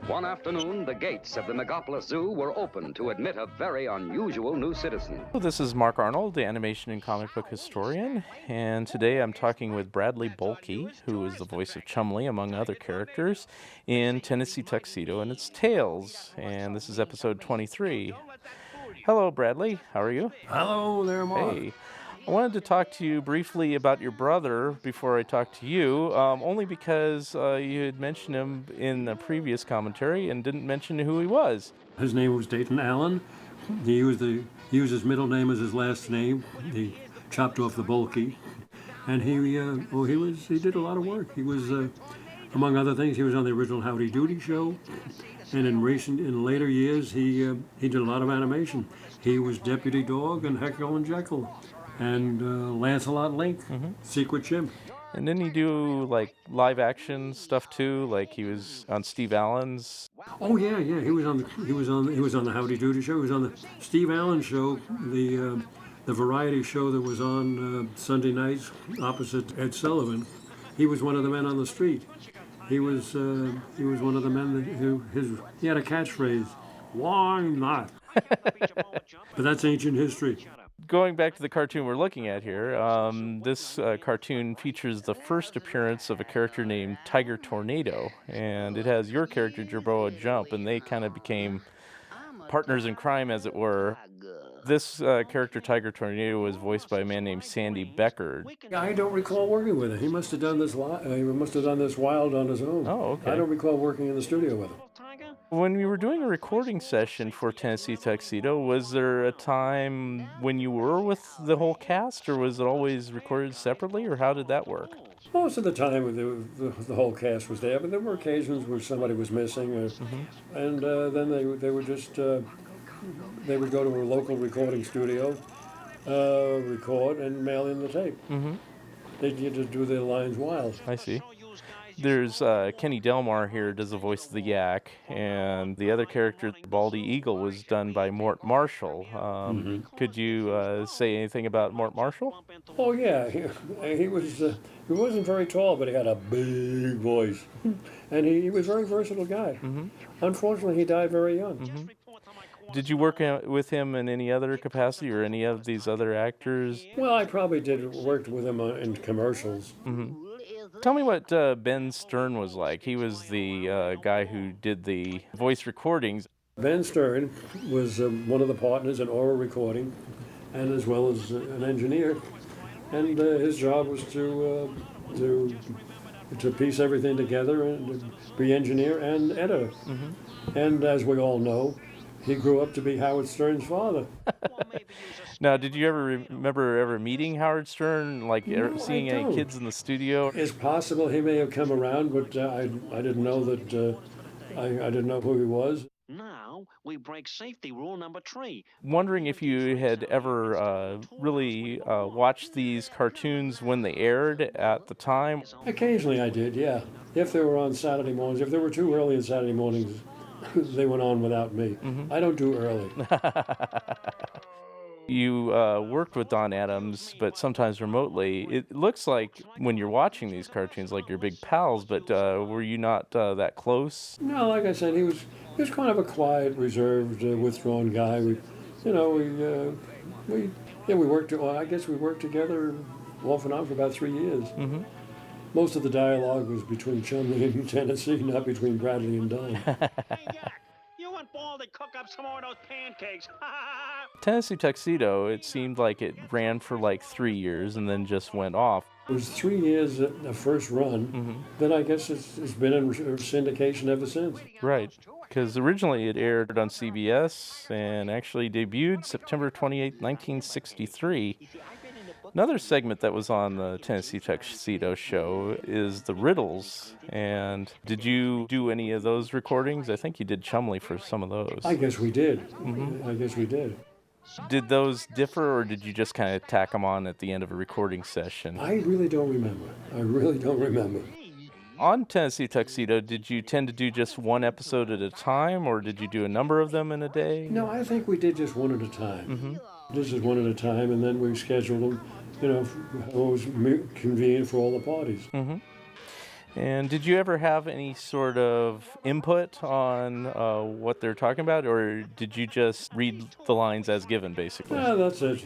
One afternoon, the gates of the Megapolis Zoo were opened to admit a very unusual new citizen. This is Mark Arnold, the animation and comic book historian, and today I'm talking with Bradley Bolke, who is the voice of Chumley, among other characters, in Tennessee Tuxedo and its Tales, and this is episode 23. Hello, Bradley. How are you? Hello there, Mark. Hey. I wanted to talk to you briefly about your brother before I talk to you, only because you had mentioned him in the previous commentary and didn't mention who he was. His name was Dayton Allen. He used his middle name as his last name. He chopped off the Bolke, and he did a lot of work. He was, among other things, he was on the original Howdy Doody show, and in later years he did a lot of animation. He was Deputy Dog and Heckle and Jekyll, and Lancelot Link, Secret Chimp. And didn't he do like live action stuff too? Like he was on Steve Allen's. Oh yeah. He was on the Howdy Doody show. He was on the Steve Allen show, the variety show that was on Sunday nights opposite Ed Sullivan. He was one of the men on the street. He was one of the men he had a catchphrase, "Why not?" But that's ancient history. Going back to the cartoon we're looking at here, this cartoon features the first appearance of a character named Tiger Tornado, and it has your character, Jerboa Jump, and they kind of became partners in crime, as it were. This character, Tiger Tornado, was voiced by a man named Sandy Becker. I don't recall working with him. He must have done this wild on his own. Oh, okay. I don't recall working in the studio with him. When we were doing a recording session for Tennessee Tuxedo, was there a time when you were with the whole cast, or was it always recorded separately, or how did that work? Most of the time, the whole cast was there, but there were occasions where somebody was missing, and then they would just they would go to a local recording studio, record, and mail in the tape. They'd just do their lines wild. I see. There's Kenny Delmar here does the voice of the Yak, and the other character, Baldy Eagle, was done by Mort Marshall. Could you say anything about Mort Marshall? Oh yeah, he wasn't very tall, but he had a big voice, and he was a very versatile guy. Unfortunately, he died very young. Did you work with him in any other capacity or any of these other actors? Well, I probably worked with him in commercials. Tell me what Ben Stern was like. He was the guy who did the voice recordings. Ben Stern was one of the partners in Oral Recording, and as well as an engineer. And his job was to piece everything together and be engineer and editor. And as we all know, he grew up to be Howard Stern's father. Now, did you ever remember ever meeting Howard Stern, like seeing any kids in the studio? It's possible he may have come around, but I didn't know that. I didn't know who he was. Now we break safety rule number 3. Wondering if you had ever really watched these cartoons when they aired at the time? Occasionally I did, yeah. If they were on Saturday mornings, if they were too early on Saturday mornings, they went on without me. I don't do early. You worked with Don Adams, but sometimes remotely. It looks like when you're watching these cartoons, like you're big pals, but were you not that close? No, like I said, he was kind of a quiet, reserved, withdrawn guy. We worked. Well, I guess we worked together off and on for about 3 years. Most of the dialogue was between Chumley and Tennessee, not between Bradley and Don. Hey, Jack, you want Ball to cook up some more of those pancakes? Tennessee Tuxedo, it seemed like it ran for like 3 years and then just went off. It was 3 years the first run. Then I guess it's been in syndication ever since. Right, because originally it aired on CBS and actually debuted September 28, 1963. Another segment that was on the Tennessee Tuxedo show is the riddles. And did you do any of those recordings? I think you did Chumley for some of those. I guess we did. I guess we did. Did those differ, or did you just kind of tack them on at the end of a recording session? I really don't remember. On Tennessee Tuxedo, did you tend to do just one episode at a time, or did you do a number of them in a day? No, I think we did just one at a time. This is one at a time, and then we scheduled them, it was convenient for all the parties. And did you ever have any sort of input on what they're talking about, or did you just read the lines as given, basically? Yeah, that's it.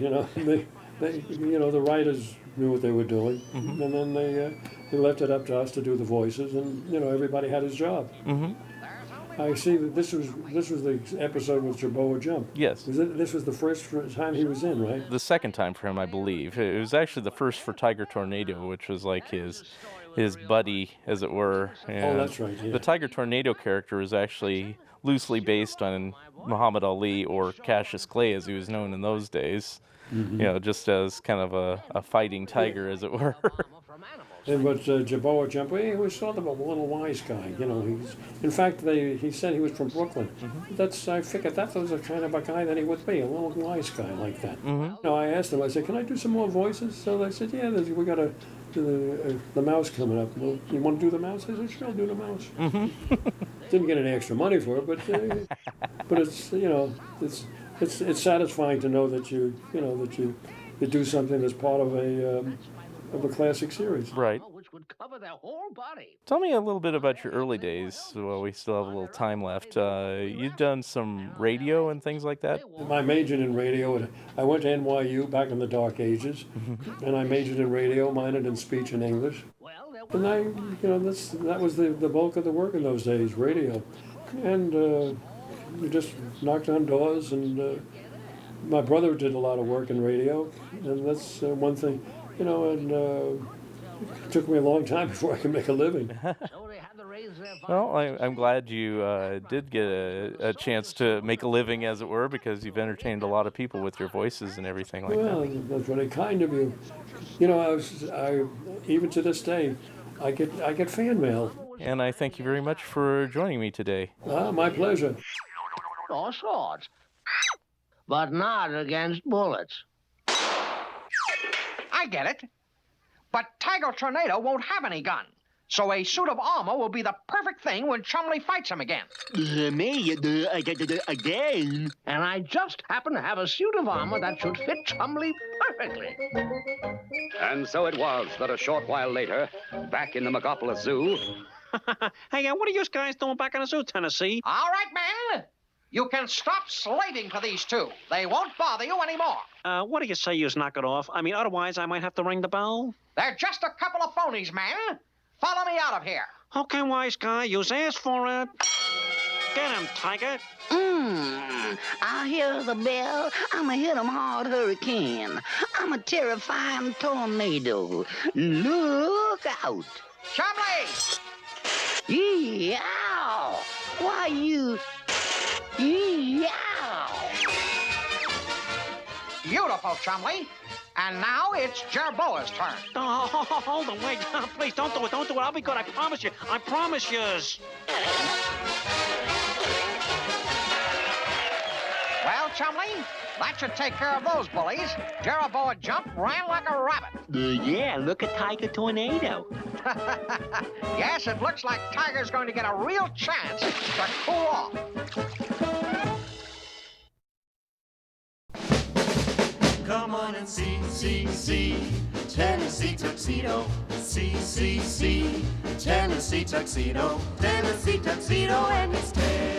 The writers knew what they were doing, and then they left it up to us to do the voices, and everybody had his job. I see that this was the episode with Jerboa Jump. Yes. This was the first time he was in, right? The second time for him, I believe. It was actually the first for Tiger Tornado, which was like his buddy, as it were. And that's right, yeah. The Tiger Tornado character is actually loosely based on Muhammad Ali, or Cassius Clay, as he was known in those days. Just as kind of a fighting tiger, as it were. But Jerboa Jump, he was sort of a little wise guy. In fact, he said he was from Brooklyn. I figured that was a kind of a guy that he would be, a little wise guy like that. I asked him, I said, can I do some more voices? So they said, yeah, we got the mouse coming up. Well, you want to do the mouse? I said, sure, I'll do the mouse. Didn't get any extra money for it, but it's satisfying to know that you do something that's part of a classic series. Right. Which would cover their whole body. Tell me a little bit about your early days. Well, we still have a little time left. You've done some radio and things like that? I majored in radio. I went to NYU back in the dark ages, and I majored in radio, minored in speech and English. And that was the bulk of the work in those days, radio. And we just knocked on doors, and my brother did a lot of work in radio, and that's one thing. It took me a long time before I could make a living. Well, I'm glad you did get a chance to make a living, as it were, because you've entertained a lot of people with your voices and everything like that. Well, that's very kind of you. I even to this day, I get fan mail. And I thank you very much for joining me today. My pleasure. All sorts, but not against bullets. I get it. But Tiger Tornado won't have any gun. So a suit of armor will be the perfect thing when Chumley fights him again. Again? And I just happen to have a suit of armor that should fit Chumley perfectly. And so it was that a short while later, back in the Megapolis Zoo... Hey, what are you guys doing back in the zoo, Tennessee? All right, men. You can stop slaving for these two. They won't bother you anymore. What do you say you knock it off? I mean, otherwise I might have to ring the bell. They're just a couple of phonies, man. Follow me out of here. Okay, wise guy, you asked for it. Get him, Tiger. I hear the bell. I'm a hit 'em hard hurricane. I'm a terrifying tornado. Look out. Chumley! Yow! Why, you... Yow! Beautiful, Chumley. And now it's Jerboa's turn. Oh, hold on, wait. Please, don't do it. Don't do it. I'll be good. I promise you. I promise yous. Well, Chumley, that should take care of those bullies. Jerboa Jump ran like a rabbit. Yeah, look at Tiger Tornado. Yes, it looks like Tiger's going to get a real chance to cool off. Come on and see Tennessee Tuxedo. See Tennessee Tuxedo. Tennessee Tuxedo and his tail.